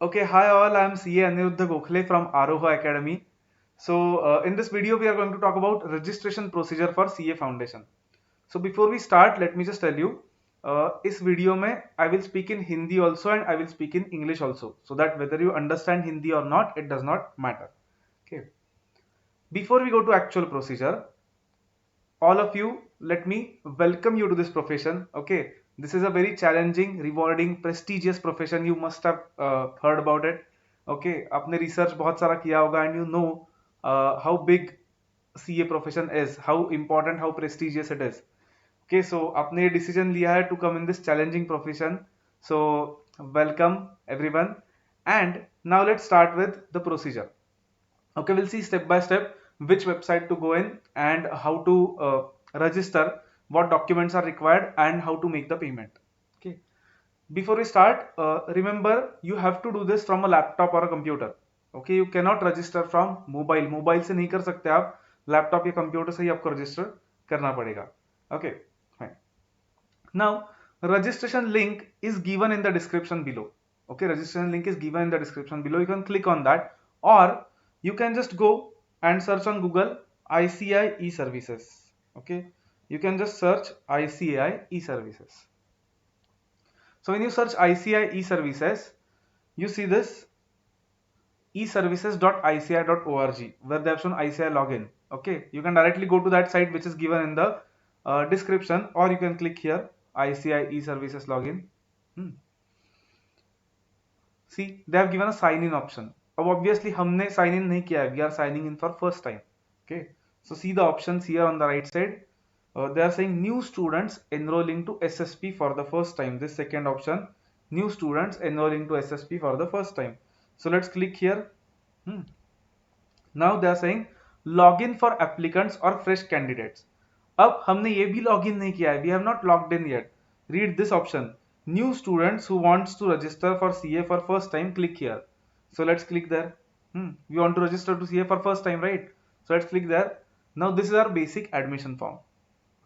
Okay, hi all, I am CA Aniruddha Gokhale from Aroha Academy. In this video, we are going to talk about registration procedure for CA Foundation. So, before we start, let me just tell you, इस video में I will speak in Hindi also and I will speak in English also, so that whether you understand Hindi or not, it does not matter. Okay. Before we go to actual procedure, all of you, let me welcome you to this profession. Okay, this is a very challenging, rewarding, prestigious profession. You must have heard about it. Okay, आपने research बहुत सारा किया होगा and you know how big CA profession is, how important, how prestigious it is. Okay, so आपने ये decision लिया है to come in this challenging profession. So welcome everyone, and now let's start with the procedure. Okay, we'll see step by step which website to go in and how to register, what documents are required, and how to make the payment. Okay, before we start, remember you have to do this from a laptop or a computer. Okay, you cannot register from mobile से नहीं कर सकते आप, laptop या computer से ही आपको register करना पड़ेगा. Okay, fine. Now registration link is given in the description below. Okay, registration link is given in the description below. You can click on that, or you can just go and search on Google ICI e-services. Okay, you can just search ICI e-services. So when you search ICI e-services, you see this eservices.ici.org where they have shown ICI login. Okay, you can directly go to that site which is given in the description, or you can click here ICI e-services login. See, they have given a sign in option. अब obviously हमने sign in नहीं किया है, we are signing in for first time. Okay, so see the options here on the right side. They are saying new students enrolling to SSP for the first time. This second option, new students enrolling to SSP for the first time. So let's click here. Now they are saying login for applicants or fresh candidates. अब हमने ये भी login नहीं किया है, we have not logged in yet. Read this option. New students who wants to register for CA for first time, click here. So let's click there. We want to register to CA for first time, right? So let's click there. Now this is our basic admission form.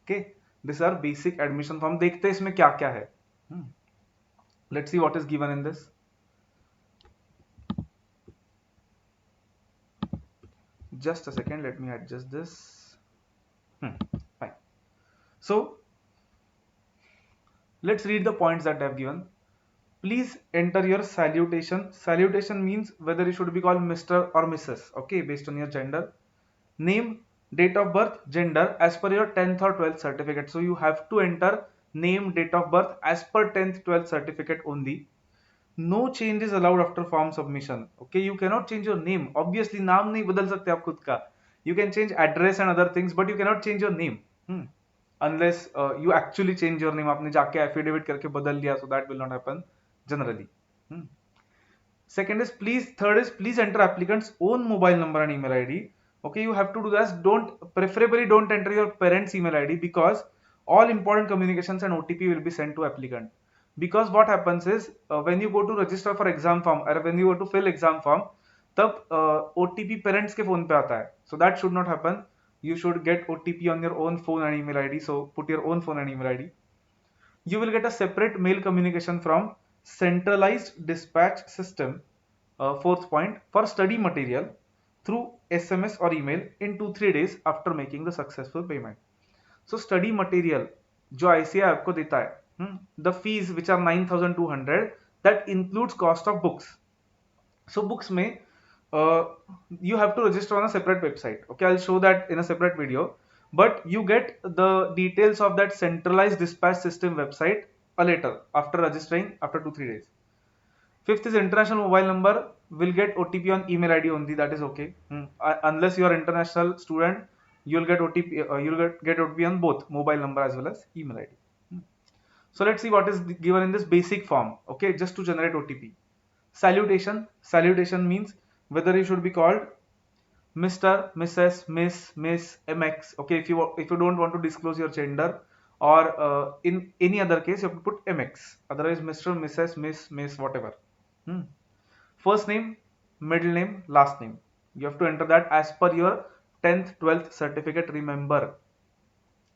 Okay, this is our basic admission form. देखते हैं इसमें क्या क्या है. Let's see what is given in this. Just a second, let me adjust this. Fine. So let's read the points that they have given. Please enter your salutation. Salutation means whether you should be called Mr. or Mrs. Okay, based on your gender. Name, date of birth, gender as per your 10th or 12th certificate. So you have to enter name, date of birth as per 10th, 12th certificate only. No change is allowed after form submission. Okay, you cannot change your name. Obviously, नाम नहीं बदल सकते आप खुद का. You can change address and other things, but you cannot change your name. Unless you actually change your name. आपने जाके affidavit करके बदल लिया, so that will not happen generally. Second is third is please enter applicant's own mobile number and email ID. Okay, you have to do this. Preferably don't enter your parents' email ID, because all important communications and OTP will be sent to applicant. Because what happens is when you go to register for exam form or when you go to fill exam form, तब OTP parents के phone पे आता है. So that should not happen. You should get OTP on your own phone and email ID. So put your own phone and email ID. You will get a separate mail communication from centralized dispatch system, fourth point, for study material through SMS or email in 2-3 days after making the successful payment. So study material जो ICI आपको देता है, the fees which are 9,200, that includes cost of books. So books में you have to register on a separate website. Okay, I'll show that in a separate video. But you get the details of that centralized dispatch system website later after registering after 2-3 days. Fifth is international mobile number will get OTP on email ID only. That is okay. Unless you are international student, you'll get OTP. You'll get OTP on both mobile number as well as email ID. So let's see what is given in this basic form. Okay, just to generate OTP. Salutation. Salutation means whether you should be called Mr., Mrs., Miss, MX. Okay, if you don't want to disclose your gender, or in any other case, you have to put MX. Otherwise, Mr., Mrs., Miss, whatever. First name, middle name, last name. You have to enter that as per your 10th, 12th certificate. Remember.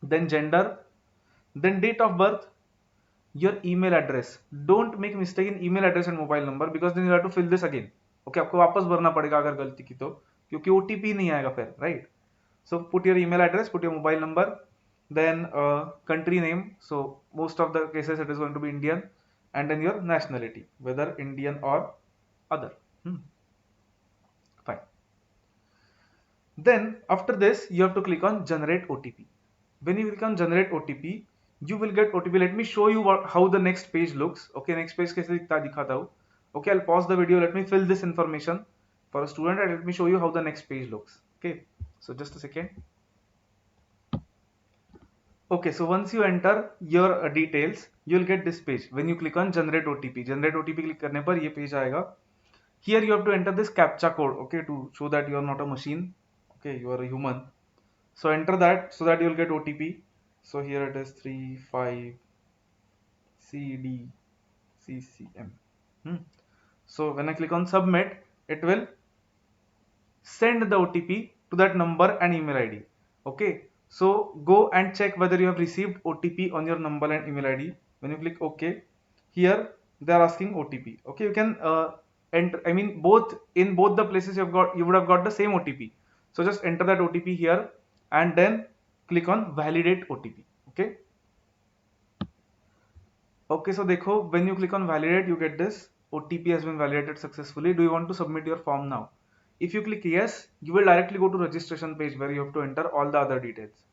Then gender, then date of birth, your email address. Don't make mistake in email address and mobile number because then you have to fill this again. Okay, आपको वापस भरना पड़ेगा अगर गलती की तो, क्योंकि OTP नहीं आएगा फिर, right? So put your email address, put your mobile number, then country name. So most of the cases it is going to be Indian, and then your nationality, whether Indian or other. Fine. Then after this you have to click on generate OTP. When you click on generate OTP, you will get OTP. Let me show you how the next page looks. Okay, next page कैसे दिखाता हूँ. Okay, I'll pause the video. Let me fill this information for a student and let me show you how the next page looks. Okay, so just a second. Okay, so once you enter your details, you'll get this page. When you click on generate OTP click करने पर ये page आएगा. Here you have to enter this CAPTCHA code, okay, to show that you are not a machine. Okay, you are a human. So enter that so that you'll get OTP. So here it is 35CDCCM. So when I click on submit, it will send the OTP to that number and email ID. Okay, so go and check whether you have received OTP on your number and email ID. When you click OK, here they are asking OTP. Okay, you can enter, I mean in both the places you would have got the same OTP. So just enter that OTP here and then click on validate OTP. Okay. Okay, so देखो, when you click on validate, you get this OTP has been validated successfully. Do you want to submit your form now? If you click yes, you will directly go to registration page where you have to enter all the other details.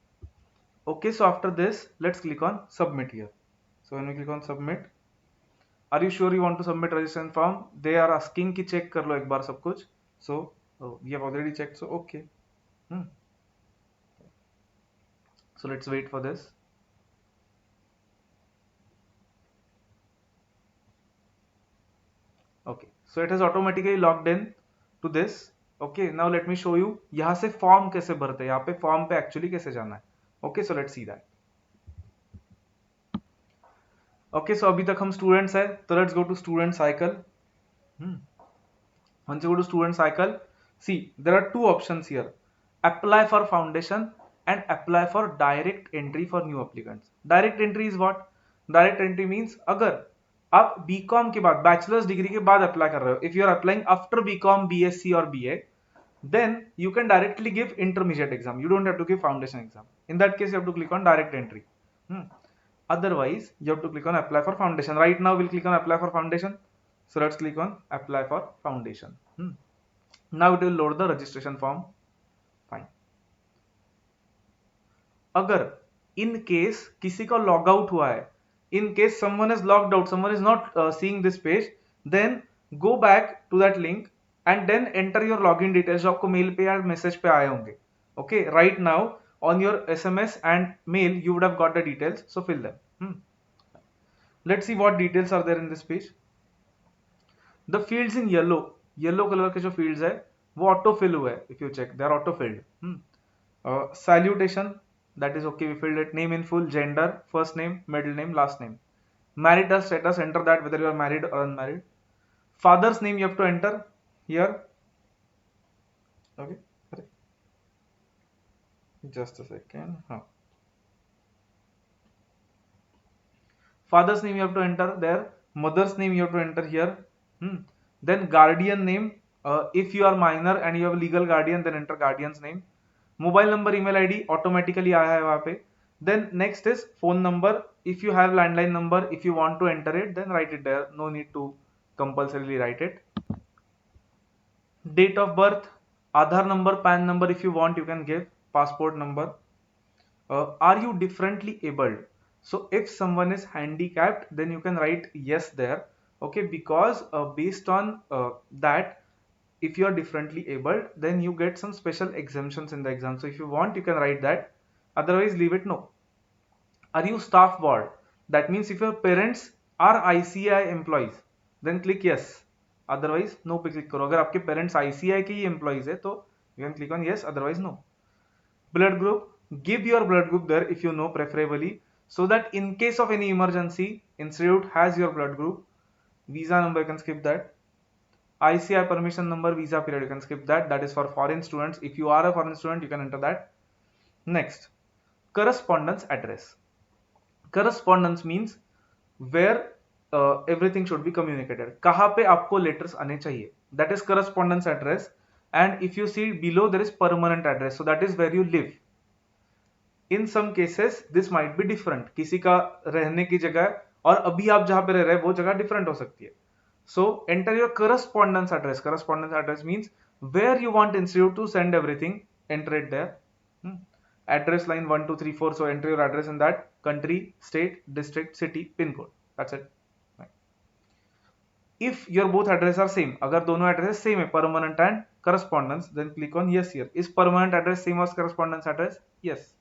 Okay, so after this, let's click on submit here. So when we click on submit, are you sure you want to submit registration form? They are asking कि check कर लो एक बार सब कुछ. So we have already checked, so okay. So let's wait for this. Okay, so it has automatically logged in to this. Okay, now let me show you यहाँ से form कैसे भरते हैं, यहाँ पे फॉर्म पे एक्चुअली कैसे जाना है. Okay, so let's see that. Okay, so अभी तक हम स्टूडेंट्स है, तो let's go to student cycle. Once you go to student cycle, see there are two options here: apply for foundation and apply for direct entry for new applicants. Direct entry is what? Direct entry means अगर आप BCom के बाद, bachelors degree के बाद apply कर रहे हो, if you are applying after BCom, BSc और BA, then you can directly give intermediate exam. You don't have to give foundation exam. In that case, you have to click on direct entry. Otherwise, you have to click on apply for foundation. Right now, we'll click on apply for foundation. So let's click on apply for foundation. Now it will load the registration form. Fine. अगर in case किसी का log out हुआ है, in case someone is logged out, someone is not seeing this page, then go back to that link and then enter your login details जो आपको mail पे या message पे आए होंगे. Okay, right now on your SMS and mail you would have got the details, so fill them. Let's see what details are there in this page. The fields in yellow color के जो fields है वो auto fill हुए हैं. If you check, they are auto filled. Salutation, that is okay, we filled it. Name in full, gender, first name, middle name, last name. Marital status, enter that whether you are married or unmarried. Father's name you have to enter here. Okay, just a second. Father's name you have to enter there. Mother's name you have to enter here. Then guardian name, if you are minor and you have legal guardian, then enter guardian's name. Mobile number, email ID automatically आया है वहाँ पे. Then next is phone number. If you have landline number, if you want to enter it, then write it there. No need to compulsorily write it. Date of birth, Aadhaar number, PAN number, if you want you can give. Passport number. Are you differently abled? So if someone is handicapped, then you can write yes there. Okay, because based on that, if you are differently abled, then you get some special exemptions in the exam. So if you want, you can write that. Otherwise, leave it no. Are you staff ward? That means if your parents are ICI employees, then click yes. Otherwise, no पे click करो. अगर आपके parents ICI के ही employees है, तो you can click on yes. Otherwise, no. Blood group, give your blood group there if you know, preferably, so that in case of any emergency, institute has your blood group. Visa number, you can skip that. ICI permission number, visa period, you can skip that. That is for foreign students. If you are a foreign student, you can enter that. Next, correspondence address. Correspondence means where everything should be communicated. कहाँ पे आपको letters आने चाहिए, that is correspondence address. And if you see below, there is permanent address, so that is where you live. In some cases this might be different, किसी का रहने की जगह और अभी आप जहाँ पे रह रहे हैं वो जगह different हो सकती है. So enter your correspondence address. Correspondence address means where you want institute to send everything, enter it there. Hmm. Address line 1 2 3 4, so enter your address in that: country, state, district, city, pin code. That's it. If your both address are same, अगर दोनों address same है, permanent and correspondence, then click on yes here. Is permanent address same as correspondence address? Yes.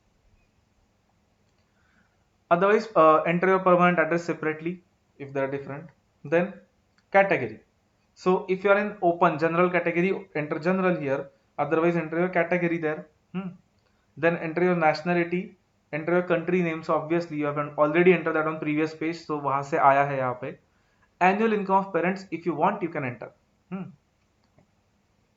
Otherwise, enter your permanent address separately if they are different. Then category. So if you are in open general category, enter general here. Otherwise, enter your category there. Then enter your nationality, enter your country name. So obviously you have already entered that on previous page, so वहाँ से आया है यहाँ पे. Annual income of parents, if you want you can enter.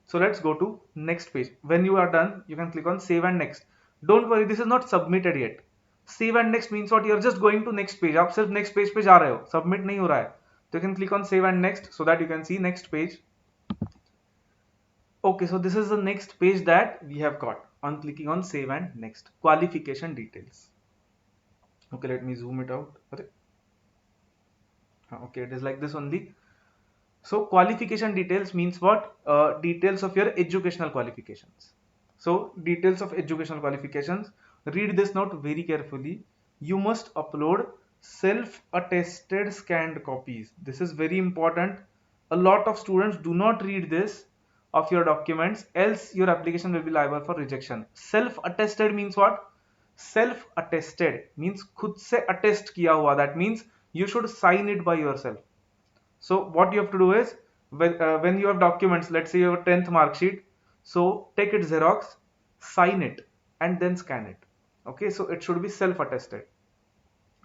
So let's go to next page. When you are done, you can click on save and next. Don't worry, this is not submitted yet. Save and next means what? You are just going to next page. आप सिर्फ next page पे जा रहे हो, submit नहीं हो रहा है. So you can click on save and next so that you can see next page. Okay, so this is the next page that we have got. On clicking on save and next, qualification details. Okay, let me zoom it out. Okay, it is like this only. So qualification details means what? Details of your educational qualifications. So details of educational qualifications. Read this note very carefully. You must upload self-attested scanned copies. This is very important. A lot of students do not read this of your documents, else your application will be liable for rejection. Self-attested means what? Self-attested means खुद से attest किया हुआ. That means you should sign it by yourself. So what you have to do is when you have documents, let's say you have a 10th mark sheet, so take it Xerox, sign it and then scan it. Okay, so it should be self-attested.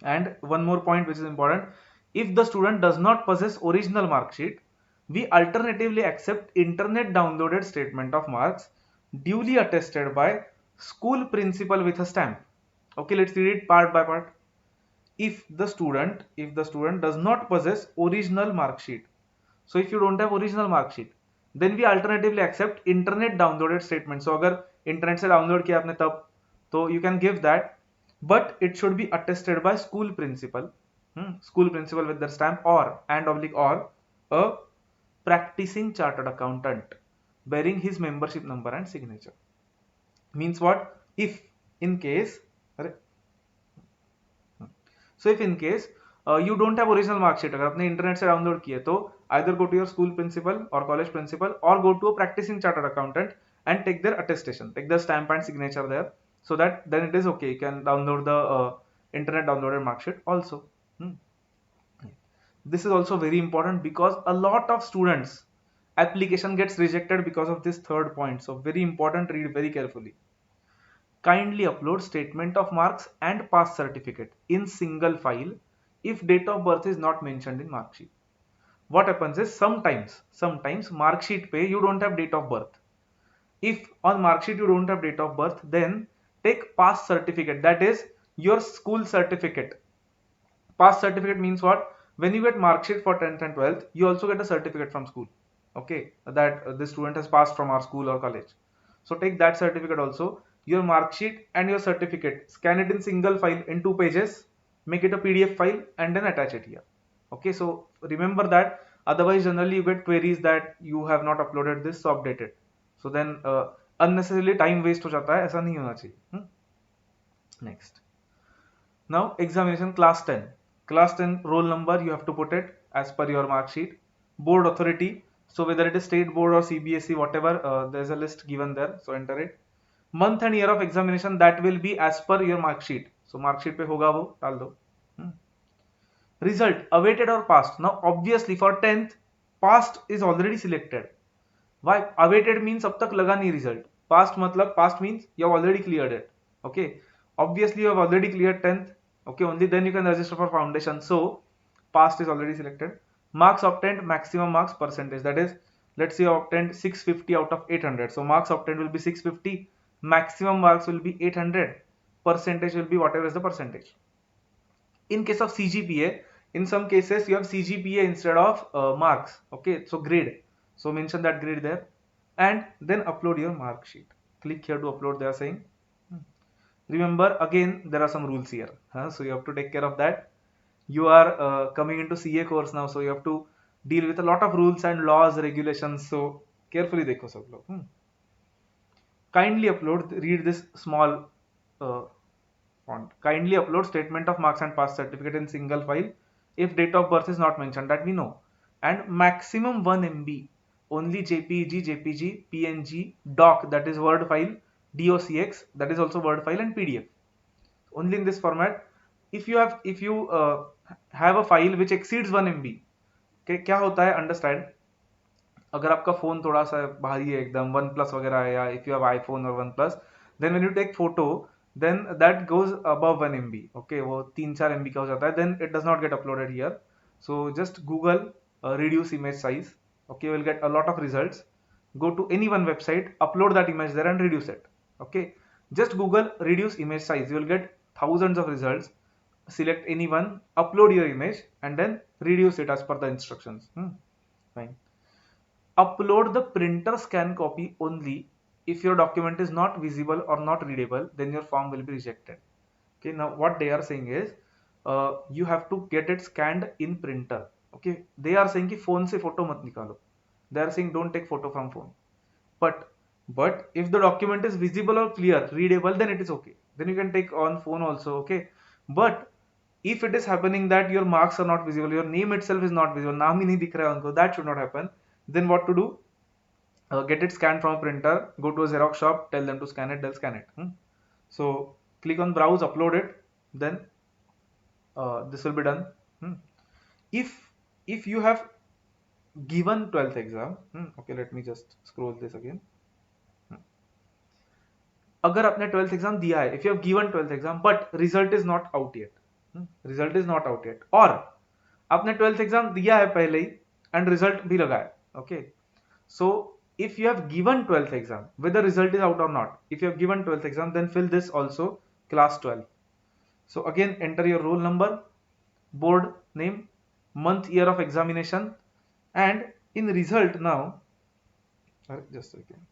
And one more point which is important: if the student does not possess original mark sheet, we alternatively accept internet downloaded statement of marks duly attested by school principal with a stamp. Okay, let's read it part by part. If the student does not possess original mark sheet, so if you don't have original mark sheet, then we alternatively accept internet downloaded statement. So अगर internet से download किया आपने तब, तो you can give that, but it should be attested by school principal, school principal with their stamp, or or a practicing chartered accountant bearing his membership number and signature. Means what? If in case, so if in case you don't have original mark sheet, अगर आपने internet से download किए, तो either go to your school principal or college principal or go to a practicing chartered accountant and take their attestation, take their stamp and signature there, so that then it is okay, you can download the internet downloaded mark sheet also. This is also very important because a lot of students application gets rejected because of this third point. So very important, read very carefully. Kindly upload statement of marks and pass certificate in single file if date of birth is not mentioned in mark sheet. What happens is sometimes mark sheet pe you don't have date of birth. If on mark sheet you don't have date of birth, then take pass certificate, that is your school certificate. Pass certificate means what? When you get mark sheet for 10th and 12th, you also get a certificate from school, okay, that the student has passed from our school or college. So take that certificate also. Your mark sheet and your certificate, scan it in single file in 2 pages, make it a PDF file and then attach it here. Okay, so remember that, otherwise generally you get queries that you have not uploaded this, so update it. So then unnecessarily time waste हो जाता है, ऐसा नहीं होना चाहिए. Next. Now examination class 10. Class 10 roll number you have to put it as per your mark sheet. Board authority, so whether it is state board or CBSE, whatever, there is a list given there, so enter it. Month and year of examination, that will be as per your mark sheet, so mark sheet पे होगा वो डाल दो. Result awaited or passed. Now obviously for 10th passed is already selected. Why? Awaited means अब तक लगा नहीं result. Passed मतलब passed means you have already cleared it. Okay, obviously you have already cleared 10th. Okay, only then you can register for foundation. So passed is already selected. Marks obtained, maximum marks percentage, that is, let's say you obtained 650 out of 800, so marks obtained will be 650, maximum marks will be 800, percentage will be whatever is the percentage. In case of CGPA, In some cases you have CGPA instead of marks. Okay, so grade, so mention that grade there, and then upload your mark sheet. Click here to upload, they are saying. Remember, again there are some rules here, so you have to take care of that. You are coming into CA course now, so you have to deal with a lot of rules and laws, regulations, so carefully dekho sab log. Kindly upload, read this small uh, font. Kindly upload statement of marks and pass certificate in single file if date of birth is not mentioned, that we know, and maximum 1 MB, only JPG, JPG, PNG, doc, that is word file, docx, that is also word file, and PDF, only in this format. If you have a file which exceeds 1 MB, क्या होता है, understand, अगर आपका phone थोड़ा सा भारी है एकदम, वन प्लस वगैरह है, या इफ यू हैव आईफोन और OnePlus, then when you take photo, then that goes above 1 MB, okay, वो 3-4 MB का हो जाता है, then it does not get uploaded here. So just Google reduce image size, okay, you will get a lot of results. Go to any one website, upload that image there and reduce it, okay. Just Google reduce image size, you will get thousands of results. Select any one, upload your image, and then reduce it as per the instructions. Fine. Upload the printer scan copy only if your document is not visible or not readable, then your form will be rejected. Okay, now what they are saying is you have to get it scanned in printer. Okay, they are saying कि phone से photo मत निकालो. They are saying don't take photo from phone. But if the document is visible or clear, readable, then it is okay. Then you can take on phone also. Okay, but if it is happening that your marks are not visible, your name itself is not visible, नाम ही नहीं दिख रहा है उनको, that should not happen. Then what to do? Get it scanned from a printer, go to a Xerox shop, tell them to scan it, they'll scan it. So click on browse, upload it, then this will be done. If you have given 12th exam, okay, let me just scroll this again. अगर आपने 12th exam दिया है, if you have given 12th exam but result is not out yet, result is not out yet, और आपने 12th exam दिया है पहले ही and result भी लगा है, okay, so if you have given 12th exam whether result is out or not, if you have given 12th exam, then fill this also, class 12. So again enter your roll number, board name, month, year of examination, and in result now, just a second,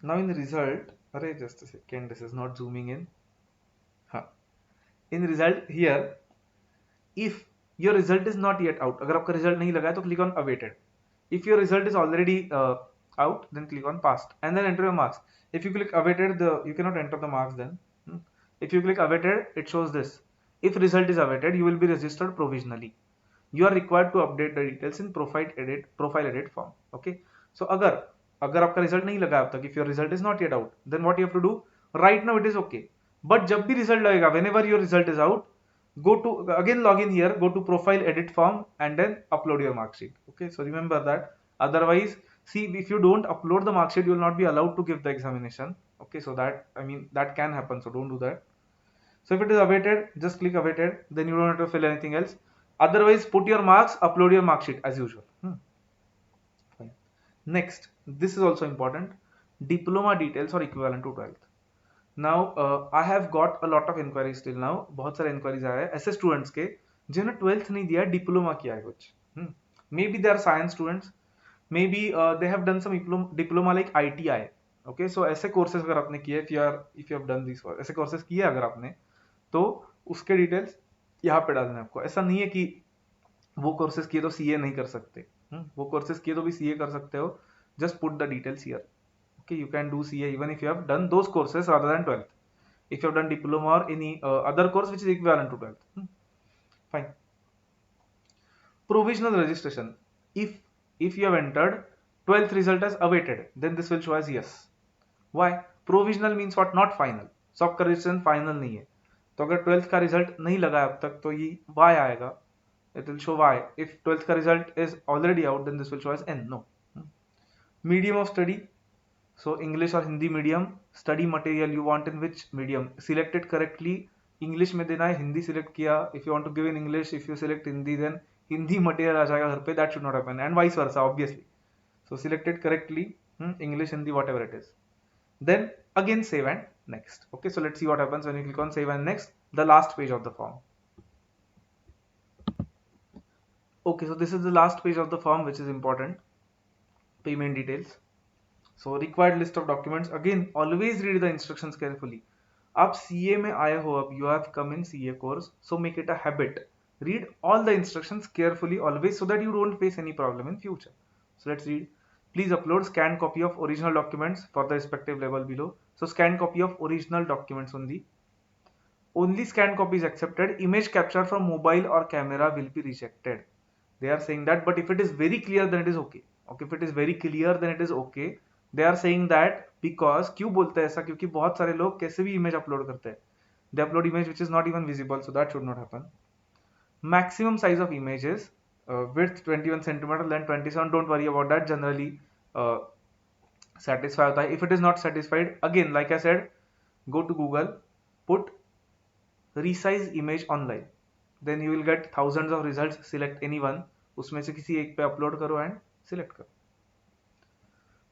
now in the result, just a second, this is not zooming in. In result here, if your result is not yet out, अगर आपका result नहीं लगा है तो click on awaited. If your result is already out, then click on passed and then enter your marks. If you click awaited, you cannot enter the marks then. If you click awaited, it shows this. If result is awaited, you will be registered provisionally. You are required to update the details in profile edit form. Okay. So अगर आपका result नहीं लगा अब तक, if your result is not yet out, then what you have to do? Right now it is okay. But जब भी result लगेगा, whenever your result is out, go to again log in here, go to profile edit form and then upload your mark sheet. Okay, so remember that. Otherwise, see, if you don't upload the mark sheet, you will not be allowed to give the examination. Okay, so that, I mean, that can happen, so don't do that. So if it is awaited, just click awaited, then you don't have to fill anything else. Otherwise, put your marks, upload your mark sheet as usual. Fine. Next, this is also important, diploma details or equivalent to 12th. Now I have got a lot of inquiries till now. बहुत सारे inquiries आए हैं ऐसे students के जिन्होंने 12th नहीं दिया, diploma किया है कुछ. Maybe they are science students, maybe they have done some diploma like ITI. Okay, so ऐसे courses अगर आपने किए, if you have done these, ऐसे courses किए अगर आपने, तो उसके details यहाँ पे डालना है आपको. ऐसा नहीं है कि वो courses किए तो CA नहीं कर सकते, वो courses किए तो भी CA कर सकते हो. Just put the details here. Okay, you can do CA even if you have done those courses rather than 12th. If you have done diploma or any other course which is equivalent to 12th. Fine. Provisional registration. If you have entered 12th result as awaited, then this will show as yes. Why? Provisional means what? Not final. So आपका registration final नहीं है. तो अगर 12th का result नहीं लगा अब तक तो ये Y आएगा. It will show Y. If 12th का result is already out, then this will show as N. No. Medium of study. So English or Hindi medium. Study material you want in which medium? Select it correctly. English में देना है, Hindi select किया. If you want to give in English, if you select Hindi, then Hindi material आ जाएगा घर पे. That should not happen, and vice versa, obviously. So select it correctly. English, Hindi, whatever it is. Then again save and next. Okay, so let's see what happens when you click on save and next, the last page of the form. Okay, so this is the last page of the form, which is important. Payment details. So required list of documents. Again, always read the instructions carefully. आप CA में आए हो, अब you have come in CA course, so make it a habit. Read all the instructions carefully always so that you don't face any problem in future. So let's read. Please upload scanned copy of original documents for the respective level below. So scanned copy of original documents only. Only scanned copy is accepted. Image capture from mobile or camera will be rejected. They are saying that, but if it is very clear, then it is okay. Okay, if it is very clear, then it is okay. They are saying that because क्यों बोलते हैं ऐसा, क्योंकि बहुत सारे लोग कैसे भी image upload करते हैं. They upload image which is not even visible, so that should not happen. Maximum size of images, width 21 centimeter, length 27. Don't worry about that. Generally, uh, satisfy होता है. If it is not satisfied, again, like I said, go to Google, put resize image online, then you will get thousands of results. Select any one, उसमें से किसी एक पे upload करो and select करो.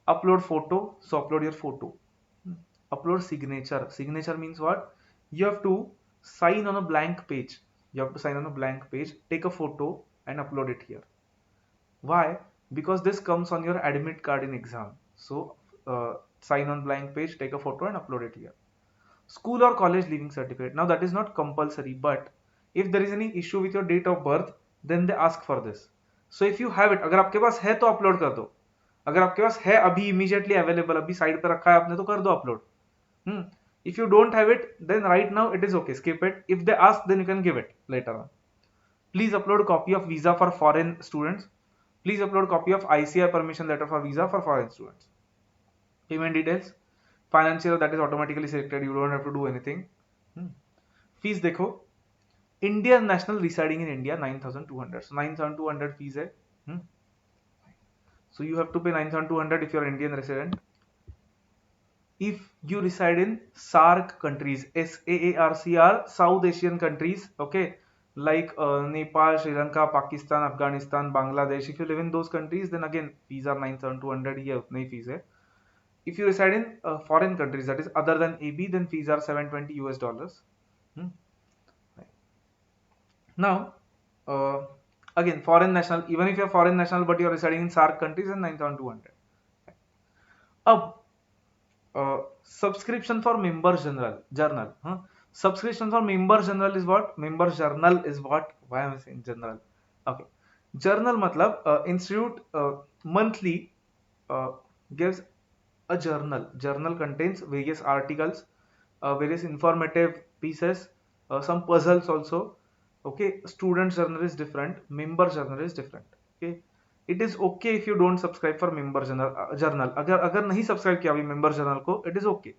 Upload photo, so upload your photo. Upload signature. Signature means what? You have to sign on a blank page. You have to sign on a blank page, take a photo and upload it here. Why? Because this comes on your admit card in exam. So sign on blank page, take a photo and upload it here. School or college leaving certificate. Now that is not compulsory, but if there is any issue with your date of birth, then they ask for this. So if you have it, अगर आपके पास है तो upload कर दो. अगर आपके पास है अभी immediately available, अभी साइड पे रखा है आपने, तो कर दो upload. If you don't have it, then right now it is okay, skip it. If they ask, then you can give it later on. Please upload copy of visa for foreign students. Please upload copy of ICI permission letter for visa for foreign students. Payment details. Financial, that is automatically selected, you don't have to do anything. Fees देखो, Indian national residing in India 9,200. So 9,200 fees है. So you have to pay 9,200 if you are Indian resident. If you reside in SAARC countries, SAARC, South Asian countries, okay, like Nepal, Sri Lanka, Pakistan, Afghanistan, Bangladesh. If you live in those countries, then again fees are 9,200. ये उतने ही fees है. If you reside in foreign countries, that is other than AB, then fees are $720. Now, again, foreign national, even if you're foreign national but you're residing in SAARC countries, then 9,200. Subscription for members journal. Subscription for members journal is what? Members journal is what? Why am I saying journal? Okay. Journal matlab institute monthly gives a journal. Journal contains various articles, various informative pieces, some puzzles also. Okay, student journal is different, member journal is different. Okay, it is okay if you don't subscribe for member journal. अगर नहीं subscribe किया अभी member journal को, it is okay.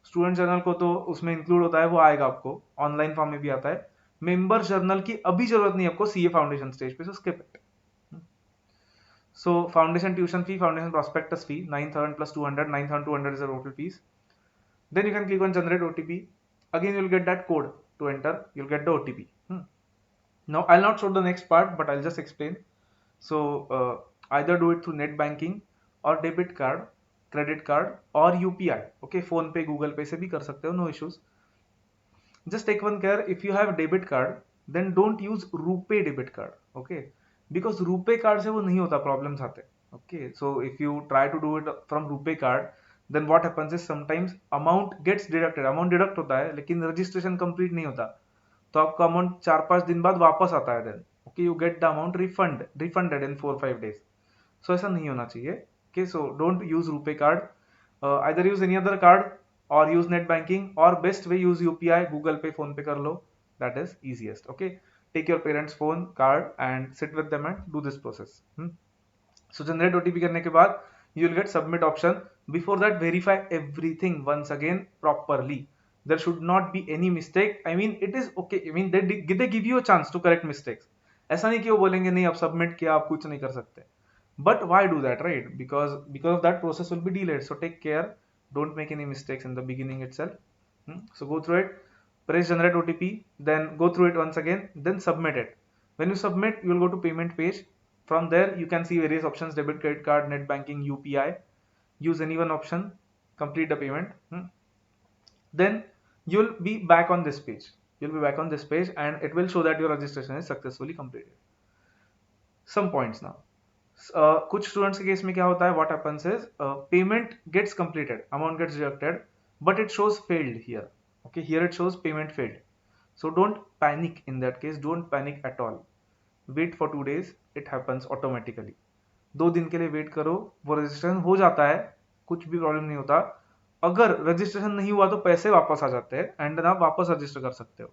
Student journal को तो उसमें include होता है, वो आएगा आपको, online form में भी आता है. Member journal की अभी जरूरत नहीं आपको CA foundation stage पे, so skip it. So foundation tuition fee, foundation prospectus fee, 9,000 plus 200, 9,200 is the total fees. Then you can click on generate OTP. Again, you'll get that code to enter. You'll get the OTP. Now I'll not show the next part, but I'll just explain. So either do it through net banking or debit card, credit card or UPI. Okay, phone pay, Google Pay से भी कर सकते हो, no issues. Just take one care, if you have debit card, then don't use RuPay debit card. Okay, because RuPay card से वो नहीं होता, problems आते. Okay, so if you try to do it from RuPay card, then what happens is sometimes amount gets deducted. Amount deduct होता है, लेकिन registration complete नहीं होता. तो आपका अमाउंट 4-5 दिन बाद वापस आता है. Then okay you get the amount refunded in 4-5 days. So ऐसा नहीं होना चाहिए. Okay, so don't use RuPay card. Either use any other card or use net banking, or best way use UPI, Google Pay, PhonePe कर लो, that is easiest. Okay, take your parents phone card and sit with them and do this process. So generate OTP करने के बाद you will get submit option. Before that verify everything once again properly. There should not be any mistake. I mean, it is okay. I mean, they give you a chance to correct mistakes. ऐसा नहीं कि वो बोलेंगे नहीं अब submit किया आप कुछ नहीं कर सकते. But why do that, right? Because of that process will be delayed. So take care. Don't make any mistakes in the beginning itself. So go through it. Press generate OTP. Then go through it once again. Then submit it. When you submit, you will go to payment page. From there, you can see various options: debit, credit card, net banking, UPI. Use any one option. Complete the payment. then you'll be back on this page. You'll be back on this page and it will show that your registration is successfully completed. Some points now. कुछ students के case में क्या होता है, what happens is payment gets completed, amount gets deducted, but it shows failed here. Okay, here it shows payment failed. So don't panic in that case, don't panic at all. Wait for 2 days, it happens automatically. 2 दिन के लिए wait करो, वो registration हो जाता है, कुछ भी प्रॉब्लम नहीं होता. अगर रजिस्ट्रेशन नहीं हुआ तो पैसे वापस आ जाते हैं एंड आप वापस रजिस्टर कर सकते हो.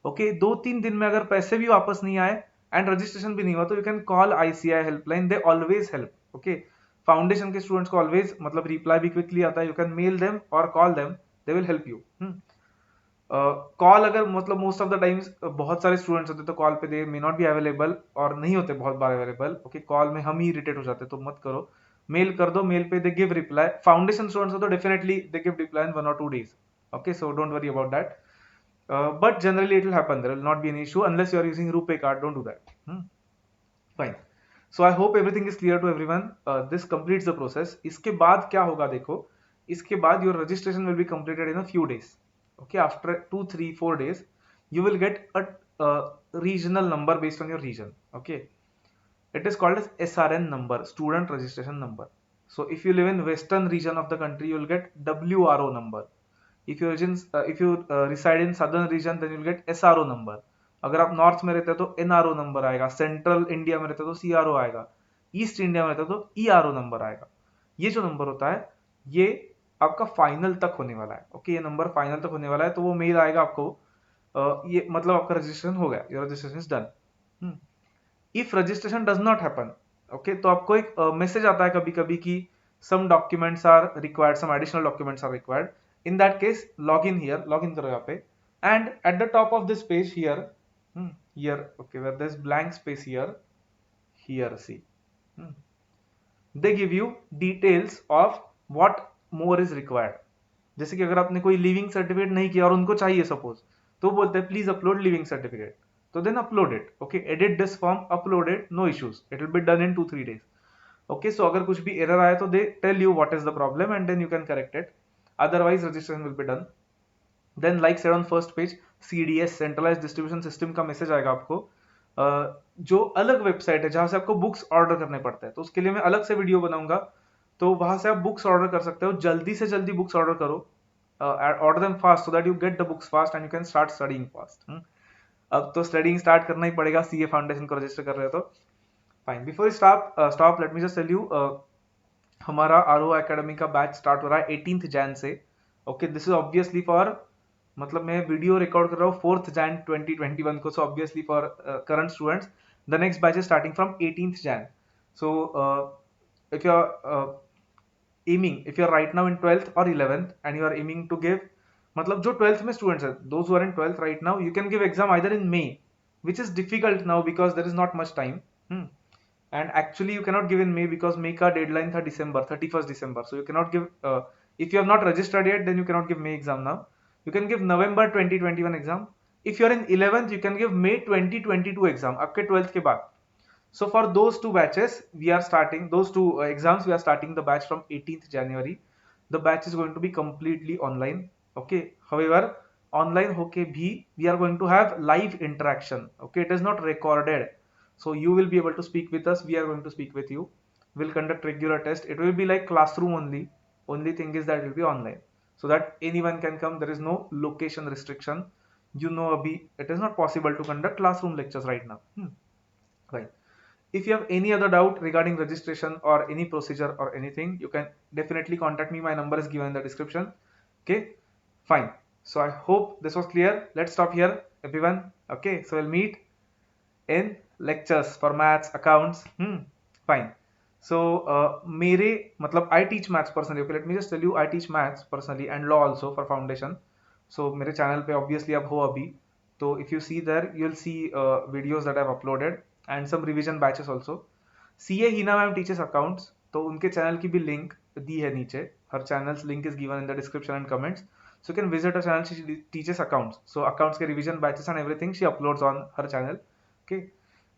ओके, 2-3 दिन में अगर पैसे भी वापस नहीं आए एंड रजिस्ट्रेशन भी नहीं हुआ तो you can call ICI helpline, they always help. Okay, foundation के स्टूडेंट्स को ऑलवेज मतलब रिप्लाई भी क्विकली आता है. यू कैन मेल देम और call them, they will help you. Call अगर मतलब मोस्ट ऑफ द टाइम्स बहुत सारे स्टूडेंट्स होते तो कॉल पे दे मे नॉट बी अवेलेबल और नहीं होते बहुत बार अवेलेबल. ओके, कॉल में हम ही इरिटेट हो जाते तो मत करो, मेल कर दो, मेल पे they give reply. Foundation students हो तो definitely they give reply in 1 or 2 days. Okay, so don't worry about that. But generally it will happen, there will not be an issue unless you are using RuPay card. Don't do that. Fine. So I hope everything is clear to everyone. This completes the process. इसके बाद क्या होगा देखो, इसके बाद your registration will be completed in a few days. Okay, after 2 3 4 days you will get a regional number based on your region. Okay, it is called as SRN number, student registration number. So if you live in western region of the country you will get WRO number. If you reside in southern region then you will get SRO number. अगर आप north में रहते हो तो NRO number आएगा, central India में रहते हो तो CRO आएगा, ईस्ट इंडिया में रहते हो तो ERO नंबर आएगा. ये जो नंबर होता है ये आपका फाइनल तक होने वाला है. ओके, ये नंबर फाइनल तक होने वाला है तो वो मेल आएगा आपको, ये मतलब आपका रजिस्ट्रेशन हो गया, your registration is done. If registration does not happen, okay, तो आपको एक मैसेज आता है कभी कभी कि some documents are required, some additional documents are required. In that case log in here, log in करो यहाँ पे and at the top of this page here, here, okay, where there's blank space here see, they give you details of what more is required. जैसे कि अगर आपने कोई leaving certificate नहीं किया और उनको चाहिए सपोज, तो बोलते हैं प्लीज अपलोड लिविंग सर्टिफिकेट, तो then upload it. Okay, edit this form, upload it, no issues, it will be done in 2-3 days. ओके, सो अगर कुछ भी एरर आए तो they tell you what is the problem and then you can correct it, otherwise registration will be done. Then like said on first page, CDS centralised distribution system का message आएगा आपको, जो अलग वेबसाइट है जहां से आपको बुक्स ऑर्डर करने पड़ते हैं, तो उसके लिए मैं अलग से वीडियो बनाऊंगा, तो वहां से आप बुक्स ऑर्डर कर सकते हो. जल्दी से जल्दी बुक्स ऑर्डर करो, order them fast so that you get the books fast and you can start studying fast. अब तो स्टडीइंग स्टार्ट करना ही पड़ेगा, CA फाउंडेशन को रजिस्टर कर रहे हो तो. Fine, before stop let me just tell you, हमारा RO एकेडमी का बैच स्टार्ट हो रहा है 18th Jan से. Okay, this is obviously for, मतलब मैं वीडियो रिकॉर्ड कर रहा हूँ 4th Jan 2021 को, so obviously for current students the next batch is starting from 18th Jan. So if you are if you are right now in 12th or 11th and you are aiming to give, मतलब जो 12th में students है, those who are in 12th right now, you can give exam either in May, which is difficult now because there is not much time. And actually you cannot give in May because May का deadline था December 31st December, so you cannot give, if you have not registered yet then you cannot give May exam now. You can give November 2021 exam. If you are in 11th you can give May 2022 exam आपके 12th के बाद. So for those two batches we are starting, those two exams we are starting the batch from 18th January. The batch is going to be completely online. Okay, however online होके भी we are going to have live interaction. Okay, it is not recorded, so you will be able to speak with us, we are going to speak with you, we'll conduct regular test, it will be like classroom only thing is that it will be online so that anyone can come, there is no location restriction. You know, abhi it is not possible to conduct classroom lectures right now. Right. If you have any other doubt regarding registration or any procedure or anything, you can definitely contact me, my number is given in the description. Okay, fine. So I hope this was clear. Let's stop here everyone. Okay, so we'll meet in lectures for maths, accounts. Fine. So मेरे मतलब I teach maths personally. Okay, let me just tell you, I teach maths personally and law also for foundation. So मेरे channel पे obviously आप हो अभी, तो if you see there you'll see videos that I've uploaded and some revision batches also. CA Hina ma'am teaches accounts, तो उनके channel की भी link दी है नीचे. Her channel's link is given in the description and comments. So you can visit her channel. She teaches accounts. So accounts के revision batches and everything she uploads on her channel. Okay.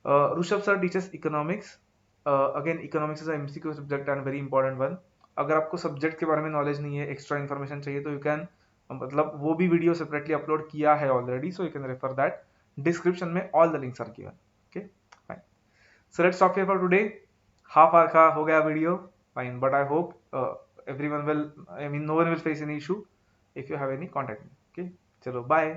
Rushabh sir teaches economics. Again economics is a MCQ subject and very important one. अगर आपको subject के बारे में knowledge नहीं है, extra information चाहिए तो you can मतलब वो भी वीडियो सेपरेटली अपलोड किया है already, so you can refer that. Description में all the links are given. Okay fine. So let's stop here for today. Half hour का हो गया video. Fine, but I hope everyone will, I mean, no one will face any issue. If you have any, contact me. Okay, चलो bye.